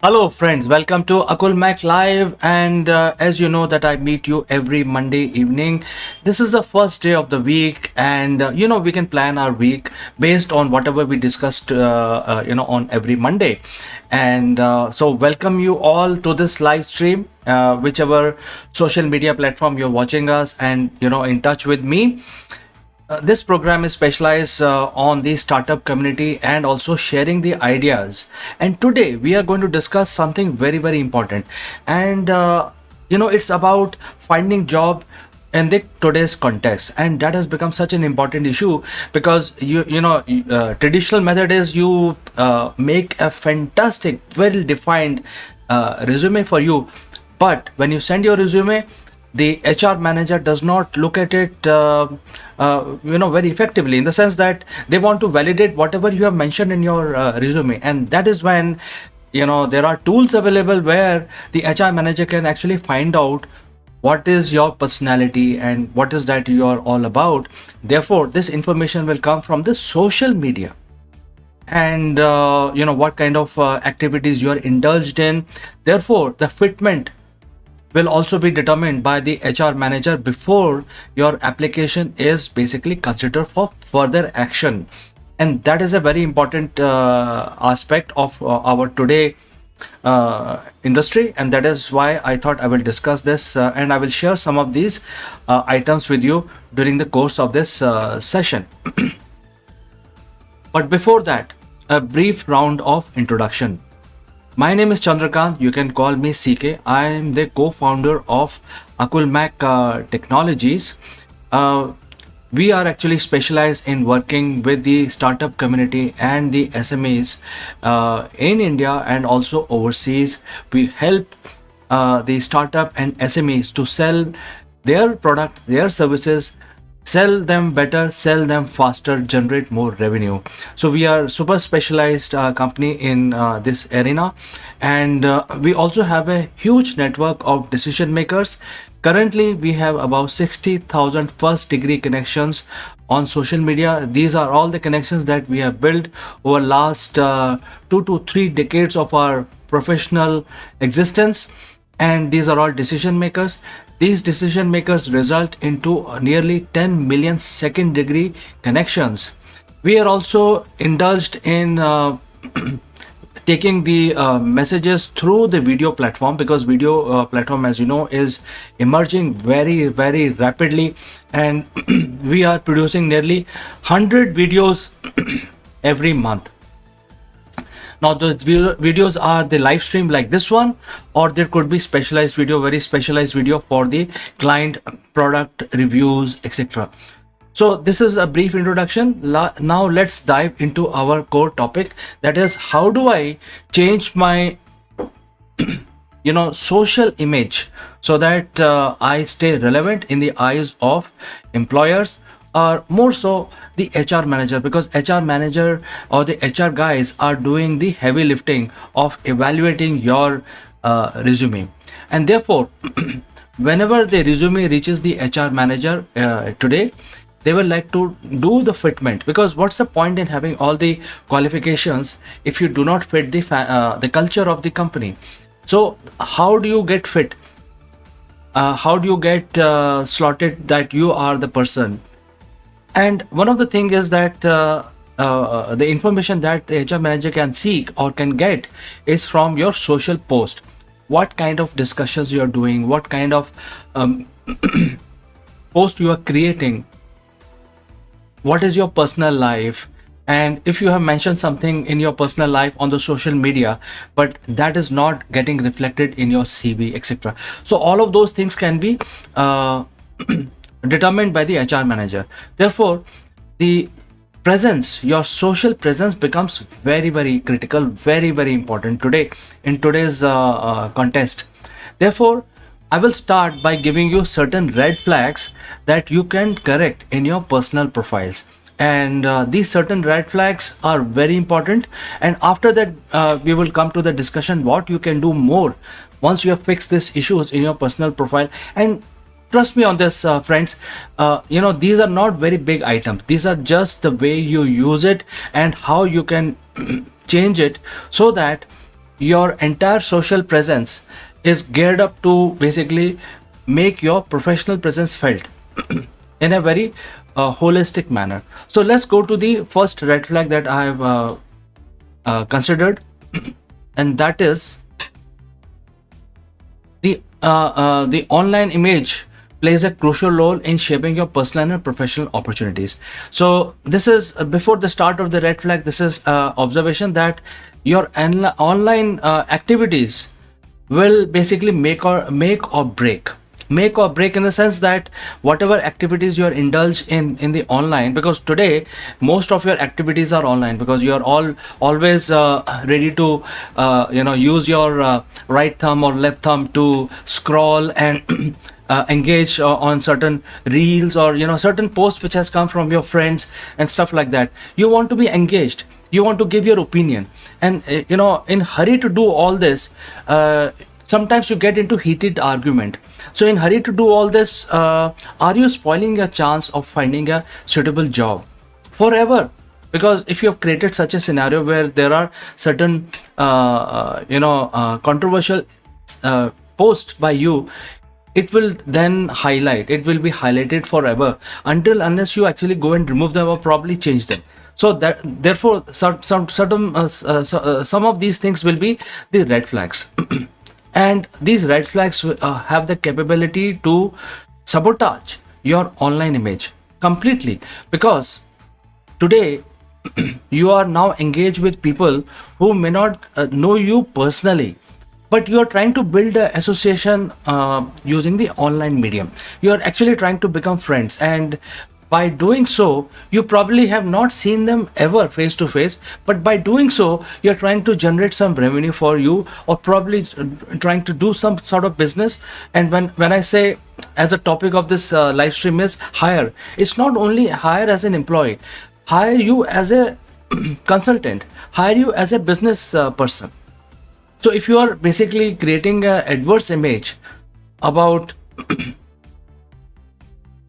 Hello friends, welcome to Akulmach Live, and as you know that I meet you every Monday evening. This is the first day of the week, and we can plan our week based on whatever we discussed on every Monday. And so welcome you all to this live stream, whichever social media platform you're watching us, and in touch with me. This program is specialized on the startup community and also sharing the ideas. And today we are going to discuss something very, very important. And it's about finding job in the today's context, and that has become such an important issue because traditional method is you make a fantastic, well defined resume for you, but when you send your resume, the HR manager does not look at it very effectively, in the sense that they want to validate whatever you have mentioned in your resume. And that is when there are tools available where the HR manager can actually find out what is your personality and what is that you are all about. Therefore, this information will come from the social media, and what kind of activities you are indulged in. Therefore, the fitment will also be determined by the HR manager before your application is basically considered for further action. And that is a very important aspect of our today industry, and that is why I thought I will discuss this, and I will share some of these items with you during the course of this session. But before that, a brief round of introduction. My name is Chandrakant. You can call me CK. I am the co-founder of Akulmach Technologies. We are actually specialized in working with the startup community and the SMEs in India and also overseas. We help the startup and SMEs to sell their products, their services, sell them better, sell them faster, generate more revenue. So we are super specialized company in this arena, and we also have a huge network of decision makers. Currently we have about 60,000 first degree connections on social media. These are all the connections that we have built over last 2 to 3 decades of our professional existence, and these are all decision makers. These decision makers result into nearly 10 million second degree connections. We are also indulged in taking the messages through the video platform, because video platform, as you know, is emerging very, very rapidly, and we are producing nearly 100 videos every month. Now those videos are the live stream like this one, or there could be specialized video, very specialized video for the client product reviews, etc. So this is a brief introduction. Now let's dive into our core topic, that is, how do I change my social image so that I stay relevant in the eyes of employers, or more so the HR manager, because HR manager or the HR guys are doing the heavy lifting of evaluating your resume. And therefore whenever the resume reaches the HR manager today, they will like to do the fitment, because what's the point in having all the qualifications if you do not fit the culture of the company? So how do you get fit? How do you get slotted that you are the person? And one of the thing is that the information that the HR manager can seek or can get is from your social post. What kind of discussions you are doing, what kind of post you are creating, what is your personal life, and if you have mentioned something in your personal life on the social media but that is not getting reflected in your CV, etc. So all of those things can be determined by the HR manager. Therefore, the presence, your social presence, becomes very, very critical, very, very important today in today's contest. Therefore, I will start by giving you certain red flags that you can correct in your personal profiles. And these certain red flags are very important. And after that, we will come to the discussion what you can do more once you have fixed these issues in your personal profile. And trust me on this, friends, these are not very big items. These are just the way you use it and how you can change it so that your entire social presence is geared up to basically make your professional presence felt in a very holistic manner. So let's go to the first red flag that I have considered, and that is the online image plays a crucial role in shaping your personal and professional opportunities. So this is before the start of the red flag. This is observation that your online activities will basically make or break in the sense that whatever activities you are indulged in the online, because today most of your activities are online, because you are always ready to use your right thumb or left thumb to scroll and engage on certain reels, or certain posts which has come from your friends and stuff like that. You want to be engaged, you want to give your opinion, and in hurry to do all this, sometimes you get into heated argument. So in hurry to do all this, are you spoiling your chance of finding a suitable job forever? Because if you have created such a scenario where there are certain controversial posts by you, it will then it will be highlighted forever until unless you actually go and remove them or probably change them. So that therefore some of these things will be the red flags. And these red flags have the capability to sabotage your online image completely, because today you are now engaged with people who may not know you personally, but you are trying to build an association using the online medium. You are actually trying to become friends, and by doing so, you probably have not seen them ever face to face, but by doing so, you're trying to generate some revenue for you, or probably trying to do some sort of business. And when I say, as a topic of this live stream is hire, it's not only hire as an employee, hire you as a consultant, hire you as a business person. So if you are basically creating an adverse image about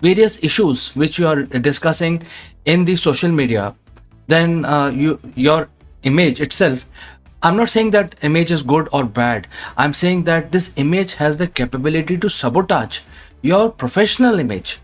various issues which you are discussing in the social media, then your image itself, I'm not saying that image is good or bad, I'm saying that this image has the capability to sabotage your professional image.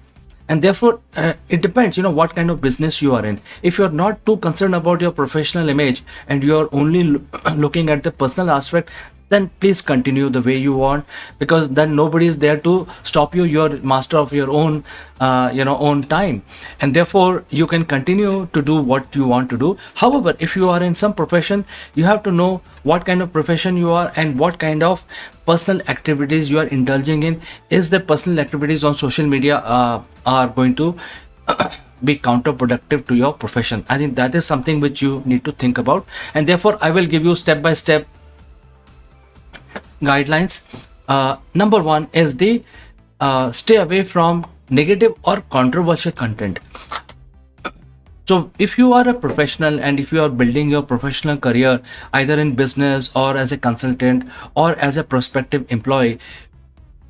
And therefore it depends what kind of business you are in. If you're not too concerned about your professional image and you're only looking at the personal aspect, then please continue the way you want, because then nobody is there to stop you. You're master of your own own time, and therefore you can continue to do what you want to do. However, if you are in some profession, you have to know what kind of profession you are and what kind of personal activities you are indulging in. Is the personal activities on social media are going to be counterproductive to your profession? I think that is something which you need to think about, and therefore I will give you step by step guidelines. Number one is the stay away from negative or controversial content. So if you are a professional and if you are building your professional career either in business or as a consultant or as a prospective employee,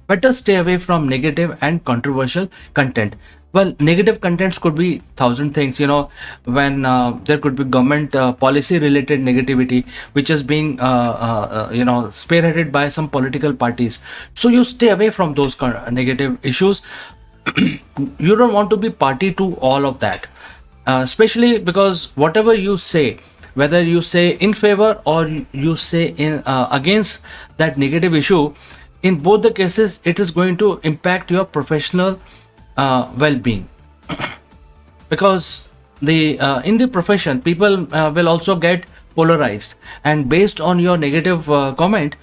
better stay away from negative and controversial content. Well, negative contents could be thousand things, when there could be government policy related negativity, which is being, spearheaded by some political parties. So you stay away from those negative issues. You don't want to be party to all of that, especially because whatever you say, whether you say in favor or you say in against that negative issue, in both the cases, it is going to impact your professional well-being. Because the in the profession, people will also get polarized, and based on your negative comment,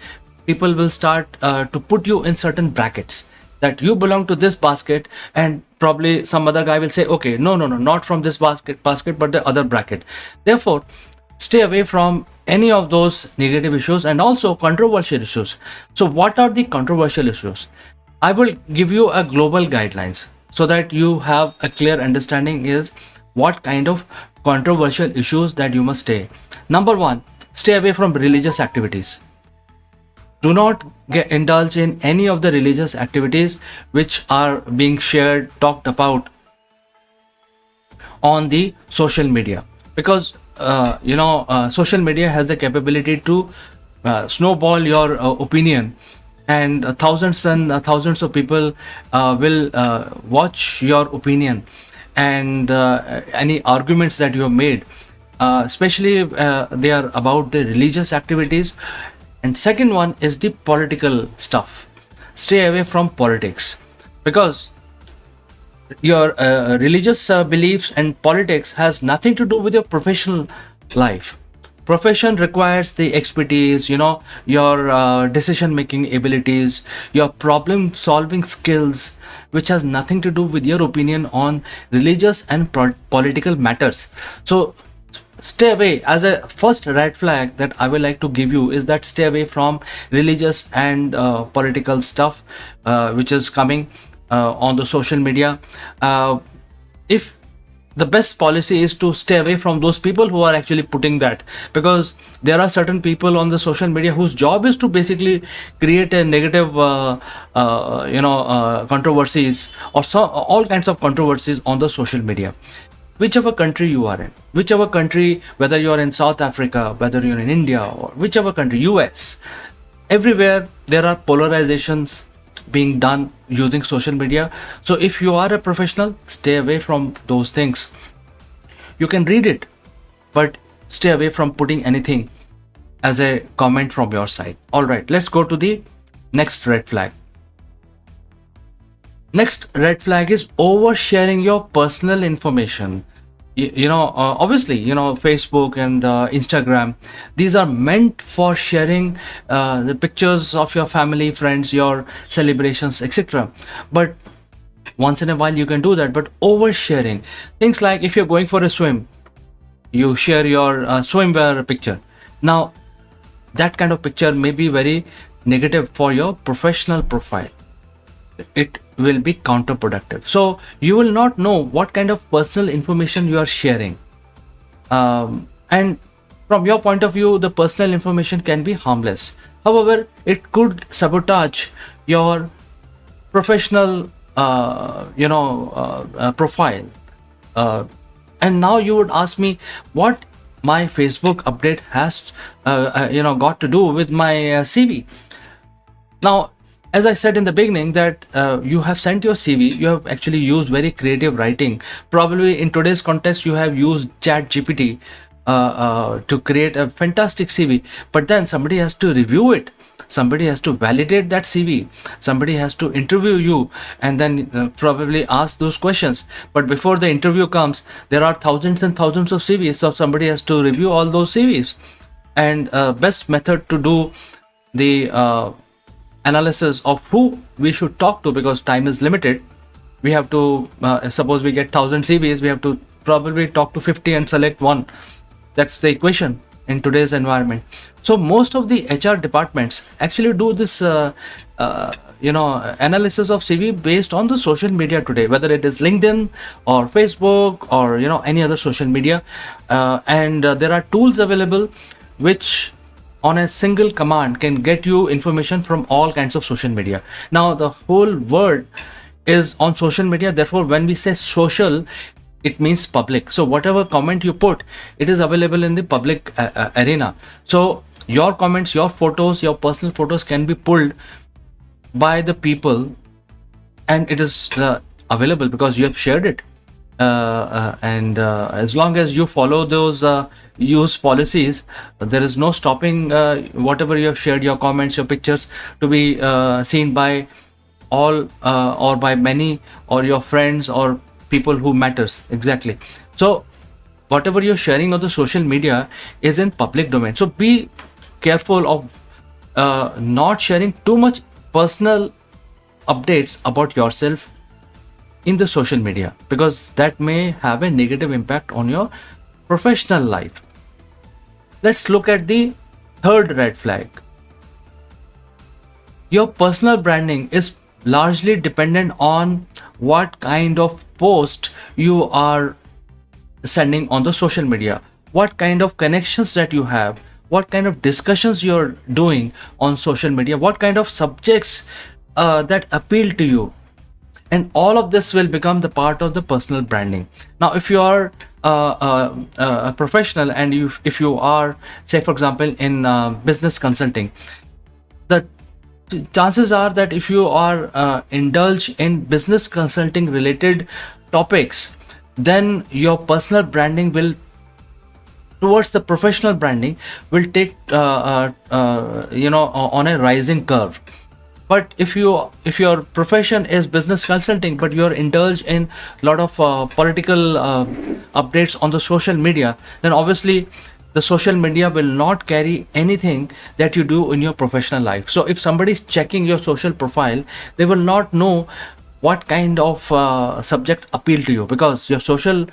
people will start to put you in certain brackets, that you belong to this basket, and probably some other guy will say, okay, no, not from this basket, but the other bracket. Therefore, stay away from any of those negative issues and also controversial issues. So what are the controversial issues? I will give you a global guidelines so that you have a clear understanding is what kind of controversial issues that you must stay. Number one, stay away from religious activities. Do not indulge in any of the religious activities which are being shared, talked about on the social media, because social media has the capability to snowball your opinion, and thousands of people will watch your opinion and any arguments that you have made, especially they are about the religious activities. And second one is the political stuff. Stay away from politics, because your religious beliefs and politics has nothing to do with your professional life. Profession requires the expertise, your decision making abilities, your problem solving skills, which has nothing to do with your opinion on religious and political matters. So stay away. As a first red flag that I would like to give you is that stay away from religious and political stuff which is coming on the social media. If the best policy is to stay away from those people who are actually putting that, because there are certain people on the social media whose job is to basically create a negative controversies, or all kinds of controversies on the social media. Whichever country you are in, whichever country, whether you are in South Africa, whether you're in India, or whichever country, US, everywhere there are polarizations being done using social media. So if you are a professional, stay away from those things. You can read it, but stay away from putting anything as a comment from your side. All right, let's go to the next red flag. Next red flag is oversharing your personal information. Obviously, Facebook and Instagram, these are meant for sharing the pictures of your family, friends, your celebrations, etc. But once in a while you can do that. But oversharing things, like if you're going for a swim, you share your swimwear picture. Now that kind of picture may be very negative for your professional profile. It will be counterproductive. So you will not know what kind of personal information you are sharing. And from your point of view, the personal information can be harmless. However, it could sabotage your professional, profile. And now you would ask me what my Facebook update has, got to do with my CV. Now, as I said in the beginning, that you have sent your CV, you have actually used very creative writing. Probably in today's context, you have used Chat GPT to create a fantastic CV. But then somebody has to review it. Somebody has to validate that CV. Somebody has to interview you and then probably ask those questions. But before the interview comes, there are thousands and thousands of CVs. So somebody has to review all those CVs. And best method to do the analysis of who we should talk to, because time is limited. We have to suppose we get 1000 CVs, we have to probably talk to 50 and select one. That's the equation in today's environment. So most of the HR departments actually do this analysis of CV based on the social media today, whether it is LinkedIn or Facebook or any other social media. And there are tools available which on a single command can get you information from all kinds of social media. Now the whole world is on social media, therefore when we say social, it means public. So whatever comment you put, it is available in the public arena. So your comments, your photos, your personal photos can be pulled by the people, and it is available because you have shared it. And as long as you follow those use policies, there is no stopping whatever you have shared, your comments, your pictures, to be seen by all or by many, or your friends or people who matters. Exactly. So whatever you're sharing on the social media is in public domain. So be careful of not sharing too much personal updates about yourself in the social media, because that may have a negative impact on your professional life. Let's look at the third red flag. Your personal branding is largely dependent on what kind of post you are sending on the social media, what kind of connections that you have, what kind of discussions you're doing on social media, what kind of subjects that appeal to you. And all of this will become the part of the personal branding. Now, if you are a professional, and if you are, say for example, in business consulting, the chances are that if you are indulge in business consulting related topics, then your personal branding will towards the professional branding will take on a rising curve. But if your profession is business consulting, but you're indulged in a lot of political updates on the social media, then obviously the social media will not carry anything that you do in your professional life. So if somebody is checking your social profile, they will not know what kind of subject appeal to you, because your social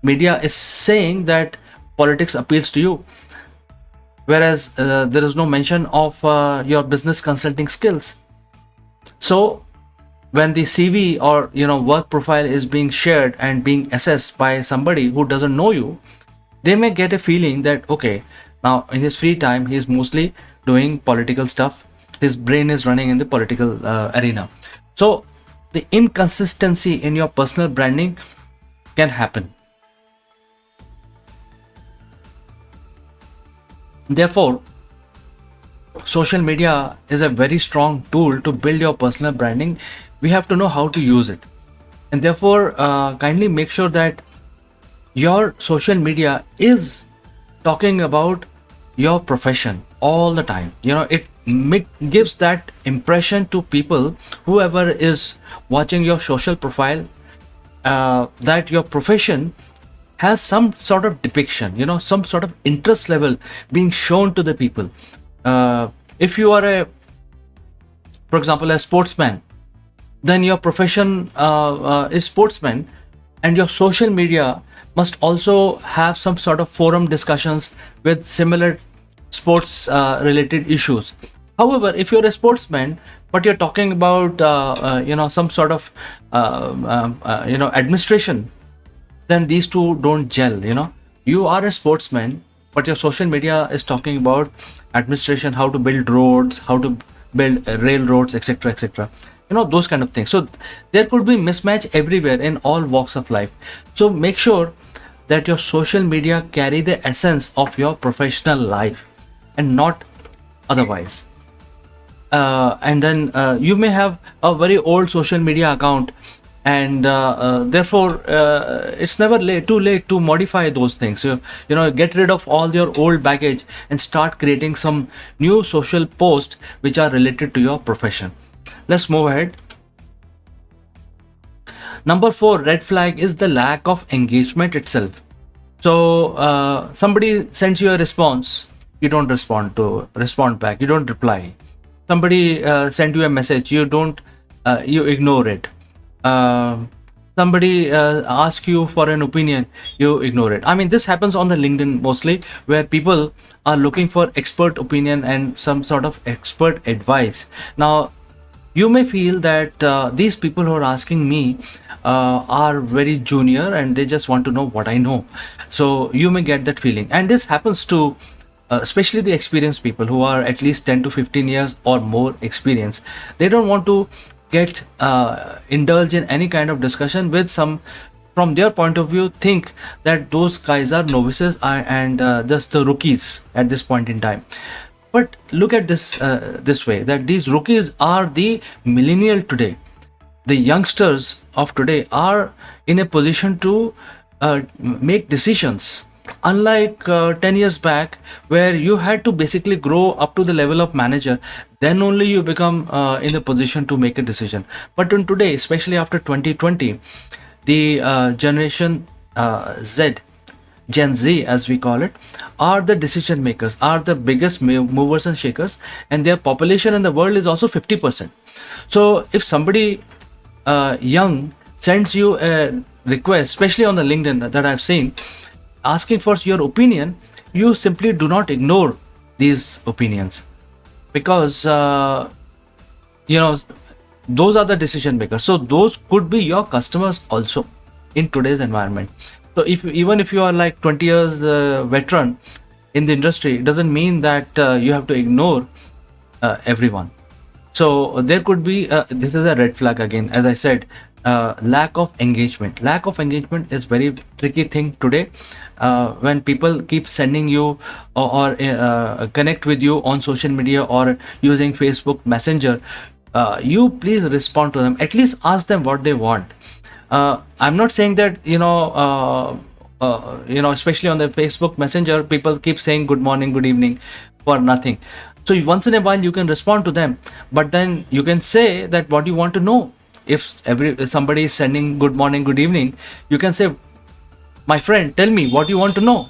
media is saying that politics appeals to you, whereas there is no mention of your business consulting skills. So when the CV or work profile is being shared and being assessed by somebody who doesn't know you, they may get a feeling that, okay, now in his free time he's mostly doing political stuff, his brain is running in the political arena. So the inconsistency in your personal branding can happen. Therefore, social media is a very strong tool to build your personal branding. We have to know how to use it, and therefore kindly make sure that your social media is talking about your profession all the time. It gives that impression to people, whoever is watching your social profile, that your profession has some sort of depiction, some sort of interest level being shown to the people. If you are for example, a sportsman, then your profession is sportsman, and your social media must also have some sort of forum discussions with similar sports related issues. However, if you're a sportsman but you're talking about some sort of administration, then these two don't gel. You are a sportsman, but your social media is talking about administration, how to build roads, how to build railroads, etc., etc., those kind of things. So there could be mismatch everywhere in all walks of life. So make sure that your social media carry the essence of your professional life and not otherwise. And then you may have a very old social media account, and therefore it's never too late to modify those things. Get rid of all your old baggage and start creating some new social posts which are related to your profession. Let's move ahead. Number 4 red flag is the lack of engagement itself. So somebody sends you a response, you don't respond back, you don't reply. Somebody sent you a message, you ignore it. Somebody asks you for an opinion, you ignore it. I mean, this happens on the LinkedIn mostly, where people are looking for expert opinion and some sort of expert advice. Now, you may feel that these people who are asking me are very junior and they just want to know what I know. So you may get that feeling, and this happens to especially the experienced people who are at least 10 to 15 years or more experience. They don't want to get indulge in any kind of discussion with some, from their point of view, think that those guys are novices and just the rookies at this point in time. But look at this way, that these rookies are the millennial today. The youngsters of today are in a position to make decisions, unlike 10 years back, where you had to basically grow up to the level of manager, then only you become in a position to make a decision. But in today, especially after 2020, the generation Gen Z, as we call it, are the decision makers, are the biggest movers and shakers, and their population in the world is also 50%. So if somebody young sends you a request, especially on the LinkedIn that I've seen, asking for your opinion, you simply do not ignore these opinions, because those are the decision makers. So those could be your customers also in today's environment. So even if you are like 20 years veteran in the industry, it doesn't mean that you have to ignore everyone. So there could be this is a red flag again. As I said, lack of engagement. Lack of engagement is very tricky thing today. When people keep sending you or connect with you on social media or using Facebook Messenger, you please respond to them. At least ask them what they want. I'm not saying that especially on the Facebook Messenger, people keep saying good morning, good evening for nothing. So once in a while you can respond to them, but then you can say that what you want to know. If somebody is sending good morning, good evening, you can say, my friend, tell me what you want to know.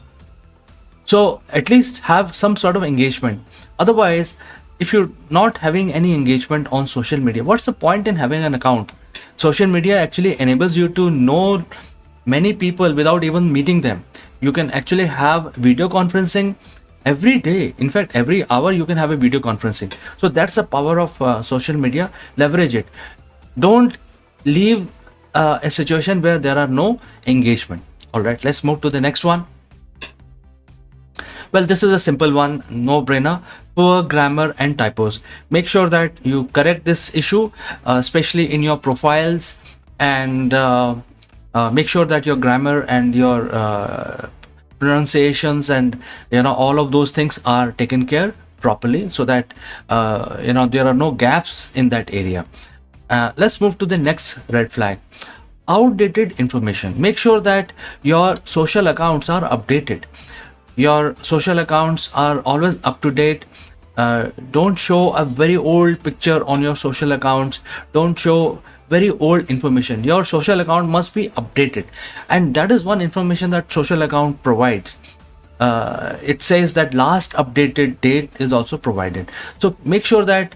So at least have some sort of engagement. Otherwise, if you're not having any engagement on social media, what's the point in having an account? Social media actually enables you to know many people without even meeting them. You can actually have video conferencing every day. In fact, every hour you can have a video conferencing. So that's the power of social media. Leverage it. Don't leave a situation where there are no engagement. All right, let's move to the next one. Well, this is a simple one, no brainer. Poor grammar and typos. Make sure that you correct this issue, especially in your profiles, and make sure that your grammar and your pronunciations and all of those things are taken care properly, so that there are no gaps in that area. Let's move to the next red flag. Outdated information. Make sure that your social accounts are updated. Your social accounts are always up to date. Don't show a very old picture on your social accounts. Don't show very old information. Your social account must be updated, and that is one information that social account provides. It says that last updated date is also provided. So make sure that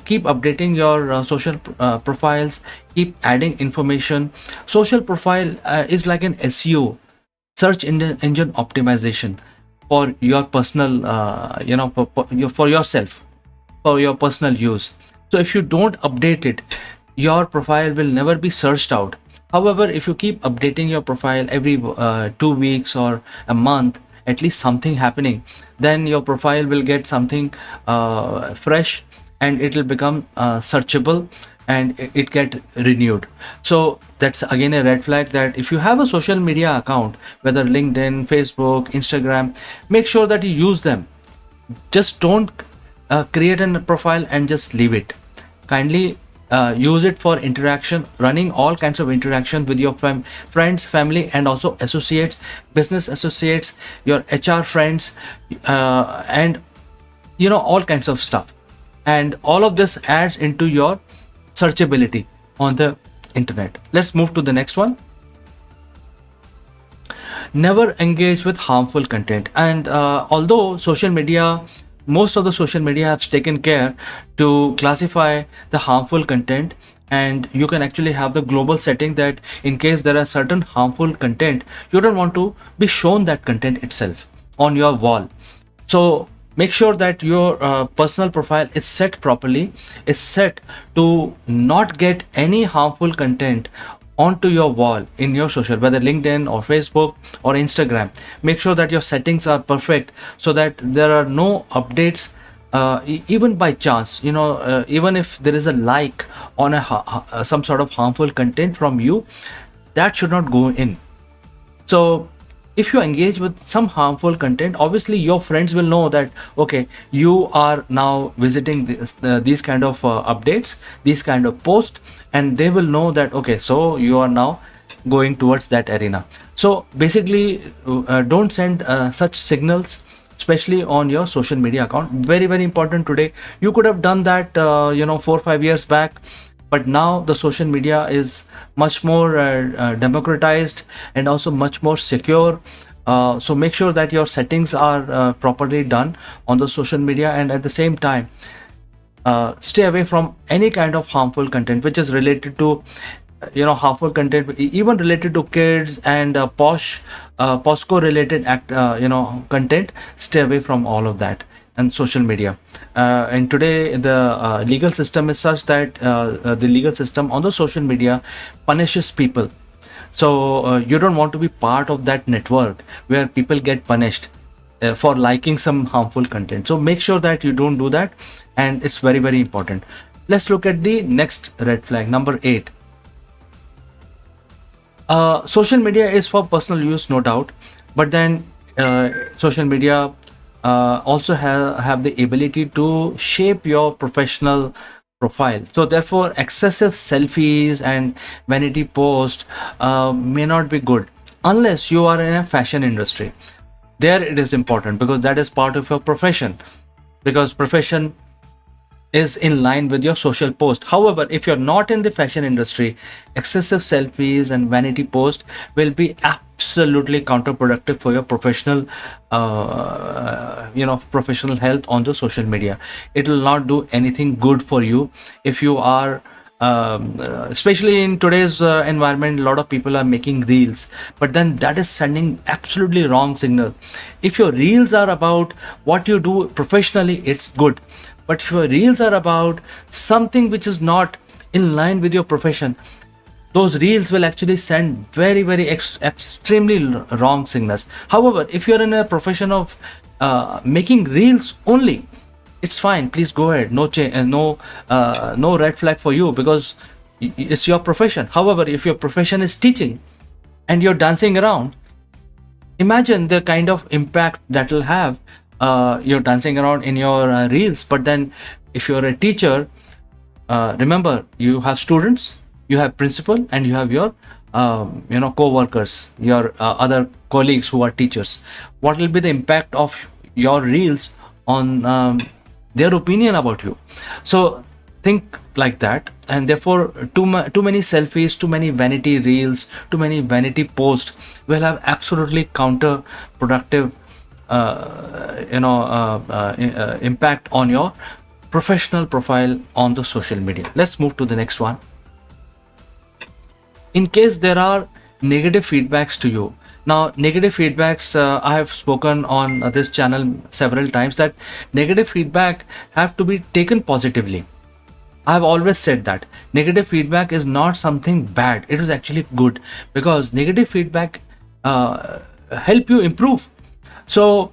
keep updating your social profiles, keep adding information. Social profile is like an SEO, search engine optimization, for your personal for yourself, for your personal use. So if you don't update it, your profile will never be searched out. However, if you keep updating your profile every 2 weeks or a month, at least something happening, then your profile will get something fresh, and it will become searchable, and it get renewed. So that's again a red flag, that if you have a social media account, whether LinkedIn, Facebook, Instagram, make sure that you use them. Just don't create a profile and just leave it. Kindly use it for interaction, running all kinds of interaction with your friends, family, and also associates, business associates, your HR friends, and all kinds of stuff. And all of this adds into your searchability on the internet. Let's move to the next one. Never engage with harmful content. And although most of the social media have taken care to classify the harmful content, and you can actually have the global setting that in case there are certain harmful content, you don't want to be shown that content itself on your wall. So make sure that your personal profile is set properly, is set to not get any harmful content onto your wall in your social, whether LinkedIn or Facebook or Instagram. Make sure that your settings are perfect, so that there are no updates, even by chance, even if there is a like on some sort of harmful content from you, that should not go in. So if you engage with some harmful content, obviously your friends will know that, okay, you are now visiting these kind of updates, these kind of posts, and they will know that, okay, so you are now going towards that arena. So basically, don't send such signals, especially on your social media account. Very, very important today. You could have done that 4-5 years back, but now the social media is much more democratized and also much more secure. So make sure that your settings are properly done on the social media, and at the same time, stay away from any kind of harmful content which is related to harmful content, even related to kids and POSCO related content. Stay away from all of that and social media. And today the legal system is such that the legal system on the social media punishes people. So you don't want to be part of that network where people get punished for liking some harmful content. So make sure that you don't do that, and it's very, very important. Let's look at the next red flag, number 8. Social media is for personal use, no doubt, but then social media also have the ability to shape your professional profile. So therefore, excessive selfies and vanity posts may not be good unless you are in a fashion industry. There it is important because that is part of your profession, because profession is in line with your social post. However, if you're not in the fashion industry, excessive selfies and vanity post will be absolutely counterproductive for your professional professional health on the social media. It will not do anything good for you. If you are especially in today's environment, a lot of people are making reels, but then that is sending absolutely wrong signal. If your reels are about what you do professionally, it's good, but if your reels are about something which is not in line with your profession, those reels will actually send very, very extremely wrong signals. However, if you're in a profession of making reels only, it's fine. Please go ahead. No red flag for you, because it's your profession. However, if your profession is teaching and you're dancing around, imagine the kind of impact that will have. You're dancing around in your reels, but then if you're a teacher, remember, you have students, you have principal, and you have your co-workers, your other colleagues who are teachers. What will be the impact of your reels on their opinion about you? So think like that. And therefore, too many selfies, too many vanity reels, too many vanity posts will have absolutely counterproductive impact on your professional profile on the social media. Let's move to the next one. In case there are negative feedbacks to you. Now, negative feedbacks, I have spoken on this channel several times that negative feedback have to be taken positively. I have always said that negative feedback is not something bad. It is actually good, because negative feedback help you improve. So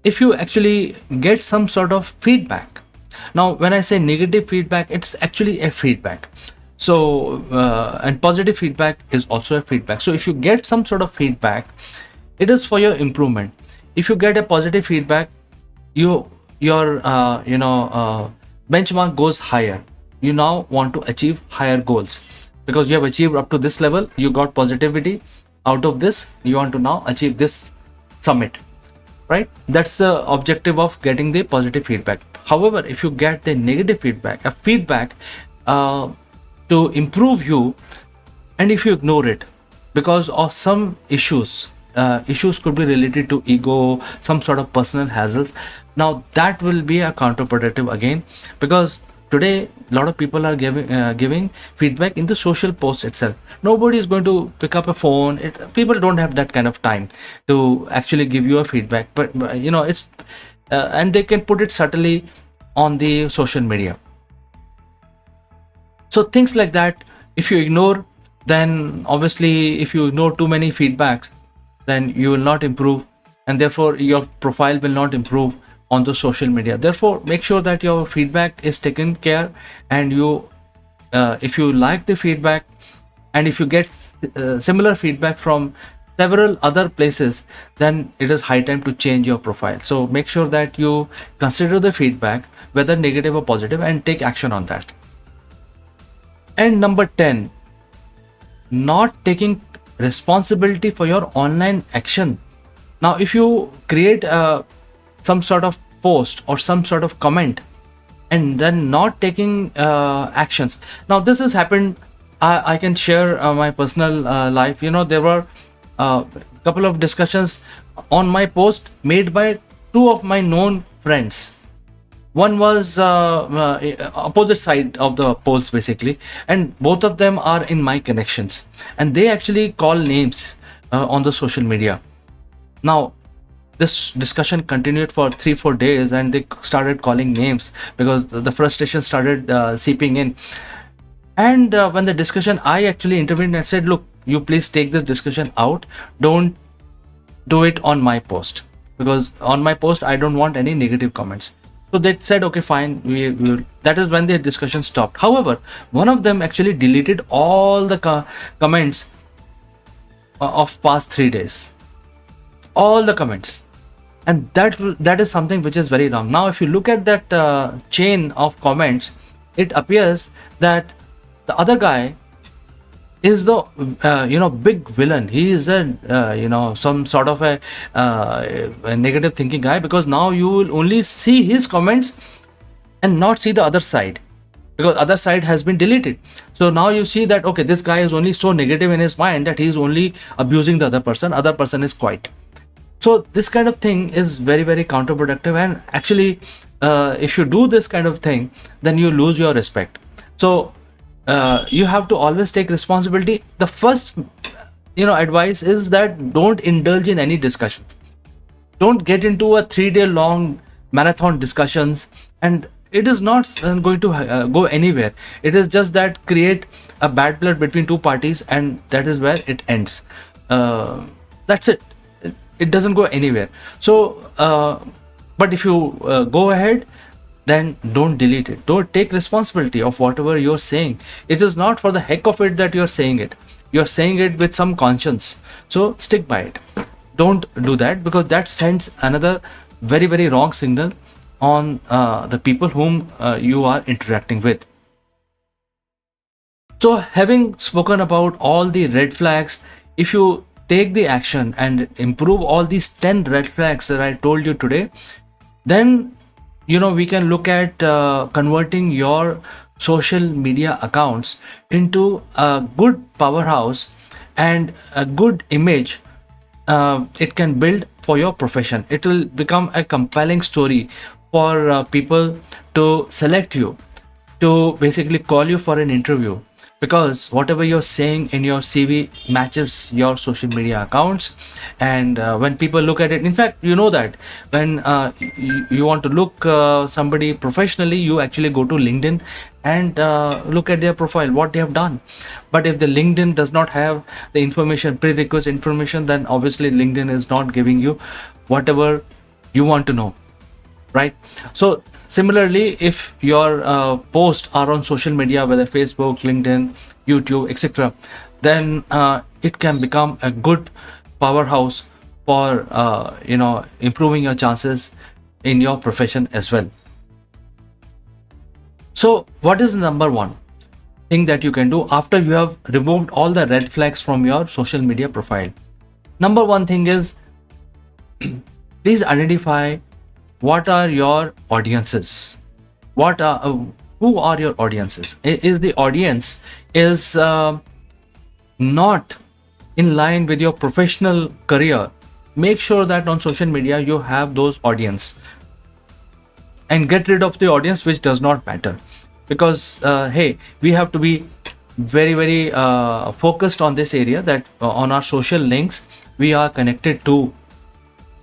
if you actually get some sort of feedback, now when I say negative feedback, it's actually a feedback. So and positive feedback is also a feedback. So if you get some sort of feedback, it is for your improvement. If you get a positive feedback, your benchmark goes higher. You now want to achieve higher goals, because you have achieved up to this level, you got positivity. Out of this, you want to now achieve this summit, right? That's the objective of getting the positive feedback. However, if you get the negative feedback, a feedback to improve you, and if you ignore it because of some issues could be related to ego, some sort of personal hassles, now that will be a counterproductive again, because today a lot of people are giving feedback in the social post itself. Nobody is going to pick up a phone. People don't have that kind of time to actually give you a feedback, but it's and they can put it subtly on the social media. So things like that, if you ignore, then obviously if you ignore too many feedbacks, then you will not improve, and therefore your profile will not improve on the social media. Therefore, make sure that your feedback is taken care, and you if you like the feedback, and if you get similar feedback from several other places, then it is high time to change your profile. So make sure that you consider the feedback, whether negative or positive, and take action on that. And number 10, not taking responsibility for your online action. Now, if you create some sort of post or some sort of comment and then not taking actions. Now, this has happened. I can share my personal life. There were a couple of discussions on my post made by two of my known friends. One was opposite side of the poles basically, and both of them are in my connections, and they actually call names on the social media. Now, this discussion continued for 3-4 days, and they started calling names because the frustration started seeping in. And when the discussion, I actually intervened and said, look, you please take this discussion out. Don't do it on my post, because on my post I don't want any negative comments. So they said, okay, fine. That is when the discussion stopped. However, one of them actually deleted all the comments of past 3 days, all the comments. And that is something which is very wrong. Now if you look at that chain of comments, it appears that the other guy is the big villain. He is a some sort of a negative thinking guy, because now you will only see his comments and not see the other side, because other side has been deleted. So now you see that, okay, this guy is only so negative in his mind that he is only abusing the other person is quiet. So this kind of thing is very, very counterproductive. And actually, if you do this kind of thing, then you lose your respect. So you have to always take responsibility. The first advice is that don't indulge in any discussion. Don't get into a 3-day long marathon discussions, and it is not going to go anywhere. It is just that create a bad blood between two parties, and that is where it ends. That's it. It doesn't go anywhere. So but if you go ahead, then don't delete it. Don't take responsibility of whatever you're saying. It is not for the heck of it that you're saying it. You're saying it with some conscience. So stick by it. Don't do that, because that sends another very, very wrong signal on the people whom you are interacting with. So having spoken about all the red flags, if you take the action and improve all these 10 red flags that I told you today, then we can look at converting your social media accounts into a good powerhouse and a good image it can build for your profession. It will become a compelling story for people to select you, to basically call you for an interview, because whatever you're saying in your CV matches your social media accounts. And when people look at it, in fact, that when you want to look somebody professionally, you actually go to LinkedIn and look at their profile, what they have done. But if the LinkedIn does not have the information, prerequisite information, then obviously LinkedIn is not giving you whatever you want to know, right? So similarly, if your posts are on social media, whether Facebook, LinkedIn, YouTube, etc., then it can become a good powerhouse for improving your chances in your profession as well. So what is the number one thing that you can do after you have removed all the red flags from your social media profile? Number one thing is, please identify what are your audiences. Who are your audiences? Is the audience is not in line with your professional career? Make sure that on social media you have those audience, and get rid of the audience which does not matter. Because hey, we have to be very, very focused on this area, that on our social links we are connected to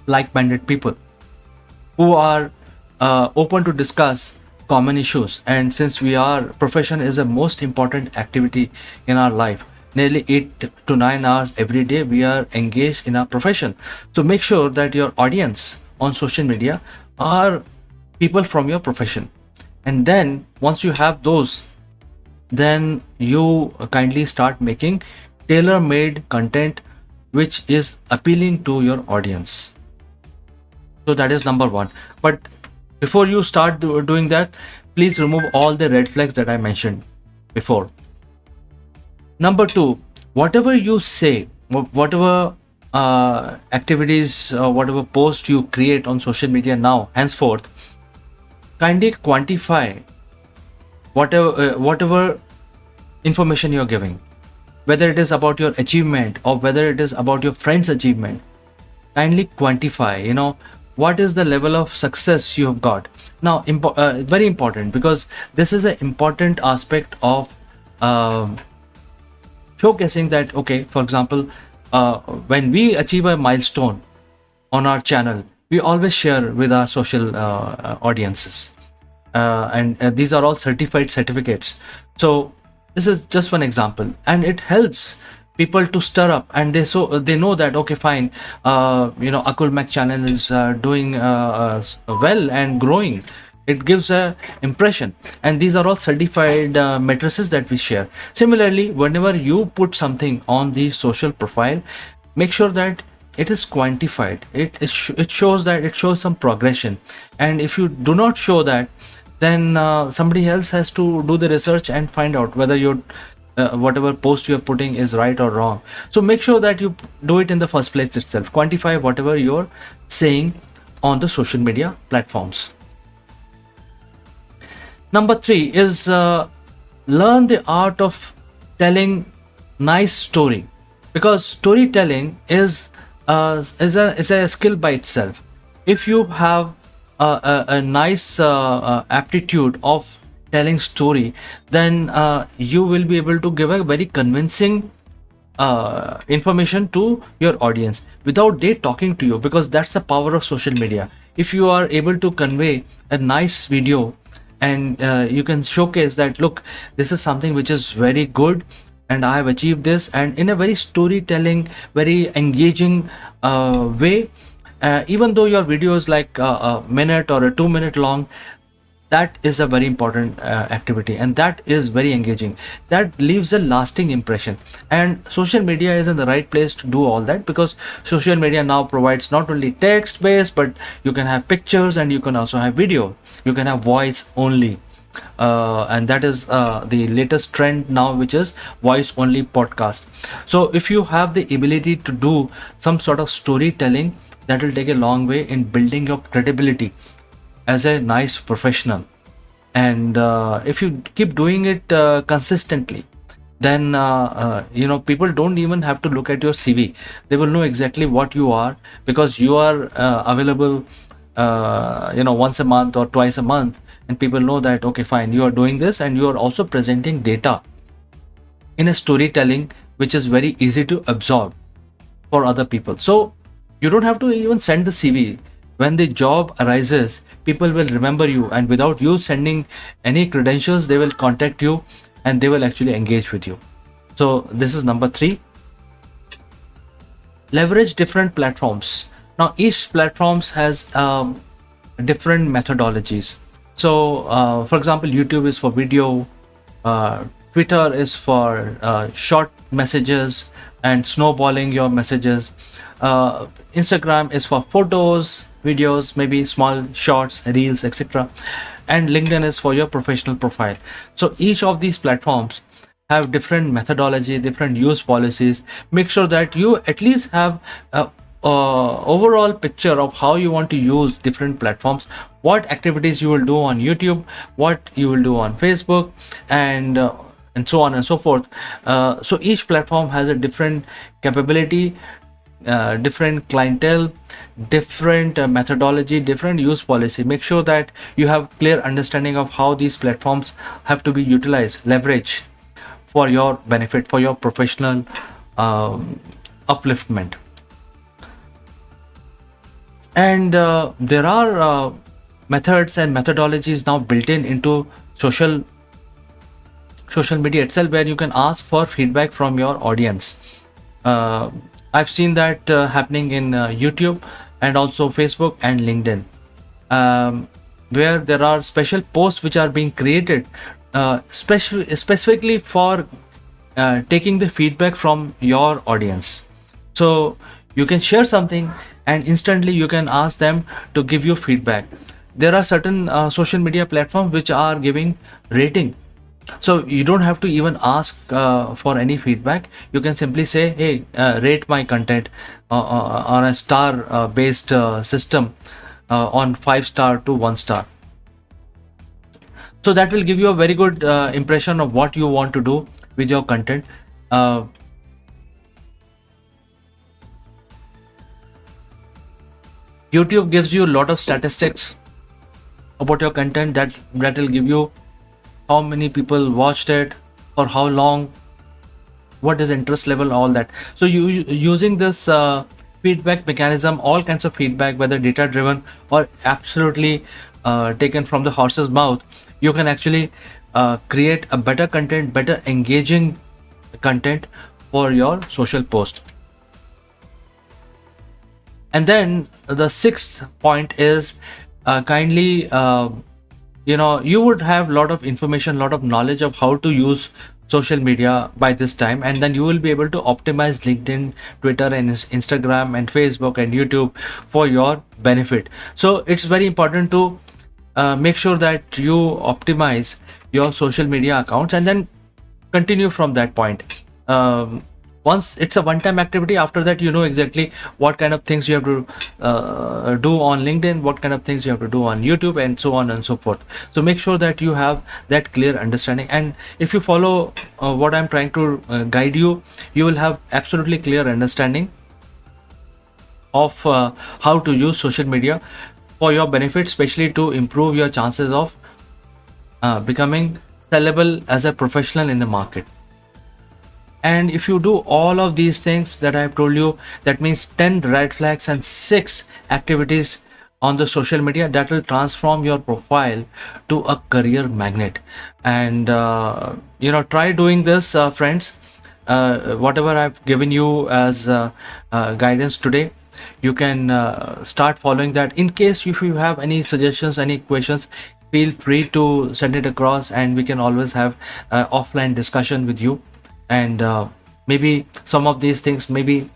like-minded people who are open to discuss common issues. And since our profession is the most important activity in our life, nearly 8 to 9 hours every day we are engaged in our profession. So make sure that your audience on social media are people from your profession. And then once you have those, then you kindly start making tailor-made content which is appealing to your audience. So that is number one. But before you start doing that, please remove all the red flags that I mentioned before. Number two, whatever you say, whatever activities, whatever post you create on social media now, henceforth, kindly quantify whatever information you're giving, whether it is about your achievement or whether it is about your friend's achievement. Kindly quantify, what is the level of success you have got. Now, very important, because this is an important aspect of showcasing that, okay, for example, when we achieve a milestone on our channel, we always share with our social audiences, and these are all certified certificates. So this is just one example, and it helps people to stir up, and they know that, okay, fine, Akulmach channel is doing well and growing. it gives a impression, and these are all certified matrices that we share. Similarly, whenever you put something on the social profile, make sure that it is quantified. It shows that it shows some progression, and if you do not show that, then somebody else has to do the research and find out whether your whatever post you're putting is right or wrong. So make sure that you do it in the first place itself. Quantify whatever you're saying on the social media platforms. Number 3 is learn the art of telling nice story, because storytelling is a skill by itself. If you have a nice aptitude of telling story, then you will be able to give a very convincing information to your audience without they talking to you, because that's the power of social media. If you are able to convey a nice video, and you can showcase that, look, this is something which is very good and I have achieved this, and in a very storytelling, very engaging way, even though your video is like a minute or a 2 minute long, that is a very important activity, and that is very engaging. That leaves a lasting impression, and social media is in the right place to do all that, because social media now provides not only text based, but you can have pictures, and you can also have video, you can have voice only, and that is the latest trend now, which is voice only podcast. So if you have the ability to do some sort of storytelling, that will take a long way in building your credibility as a nice professional. And if you keep doing it consistently, then people don't even have to look at your CV. They will know exactly what you are, because you are available once a month or twice a month, and people know that, okay, fine, you are doing this, and you are also presenting data in a storytelling which is very easy to absorb for other people. So you don't have to even send the CV. When the job arises, people will remember you, and without you sending any credentials, they will contact you and they will actually engage with you. So this is number 3. Leverage different platforms. Now each platforms has different methodologies. So for example, YouTube is for video, Twitter is for short messages and snowballing your messages, Instagram is for photos, videos, maybe small shorts, reels, etc. And LinkedIn is for your professional profile. So each of these platforms have different methodology, different use policies. Make sure that you at least have a overall picture of how you want to use different platforms, what activities you will do on YouTube, what you will do on Facebook, and so on and so forth. So each platform has a different capability, different clientele, different methodology, different use policy. Make sure that you have clear understanding of how these platforms have to be utilized, leveraged for your benefit, for your professional upliftment. And there are methods and methodologies now built into social media itself, where you can ask for feedback from your audience. I've seen that happening in YouTube and also Facebook and LinkedIn, where there are special posts which are being created specifically for taking the feedback from your audience. So you can share something and instantly you can ask them to give you feedback. There are certain social media platforms which are giving rating. So you don't have to even ask for any feedback. You can simply say, hey, rate my content on a star based system, on 5-star to 1-star. So that will give you a very good impression of what you want to do with your content. YouTube gives you a lot of statistics about your content, that will give you how many people watched it, for how long, what is interest level, all that. So you using this feedback mechanism, all kinds of feedback, whether data driven or absolutely taken from the horse's mouth, you can actually create a better content, better engaging content for your social post. And then the 6th point is kindly you would have a lot of information, lot of knowledge of how to use social media by this time, and then you will be able to optimize LinkedIn, Twitter, and Instagram, and Facebook, and YouTube for your benefit. So it's very important to make sure that you optimize your social media accounts, and then continue from that point. Once it's a one-time activity, after that you know exactly what kind of things you have to do on LinkedIn, what kind of things you have to do on YouTube, and so on and so forth. So make sure that you have that clear understanding, and if you follow what I'm trying to guide you, you will have absolutely clear understanding of how to use social media for your benefit, especially to improve your chances of becoming sellable as a professional in the market. And if you do all of these things that I've told you, that means 10 red flags and 6 activities on the social media, that will transform your profile to a career magnet. And try doing this, friends. Whatever I've given you as guidance today, you can start following that. In case if you have any suggestions, any questions, feel free to send it across, and we can always have offline discussion with you. And maybe some of these things may be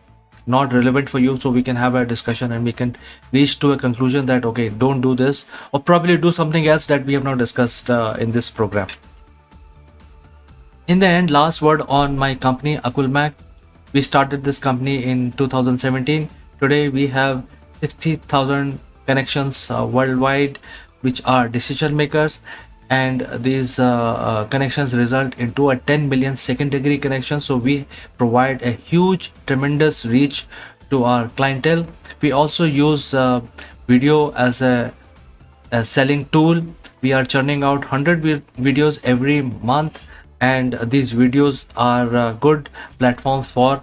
not relevant for you, so we can have a discussion and we can reach to a conclusion that okay, don't do this, or probably do something else that we have not discussed in this program. In the end, last word on my company, Akulmach. We started this company in 2017. Today we have 60,000 connections worldwide, which are decision makers, and these connections result into a 10 million second degree connections. So we provide a huge, tremendous reach to our clientele. We also use video as a selling tool. We are churning out 100 videos every month, and these videos are good platforms for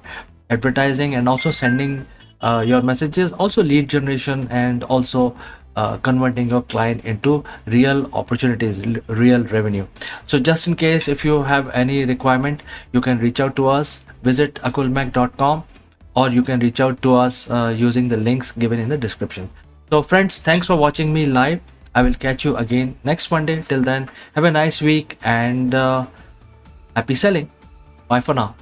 advertising and also sending your messages, also lead generation, and also converting your client into real opportunities, real revenue. So just in case if you have any requirement, you can reach out to us, visit akulmach.com, or you can reach out to us using the links given in the description. So friends, thanks for watching me live. I will catch you again next Monday. Till then, have a nice week, and happy selling. Bye for now.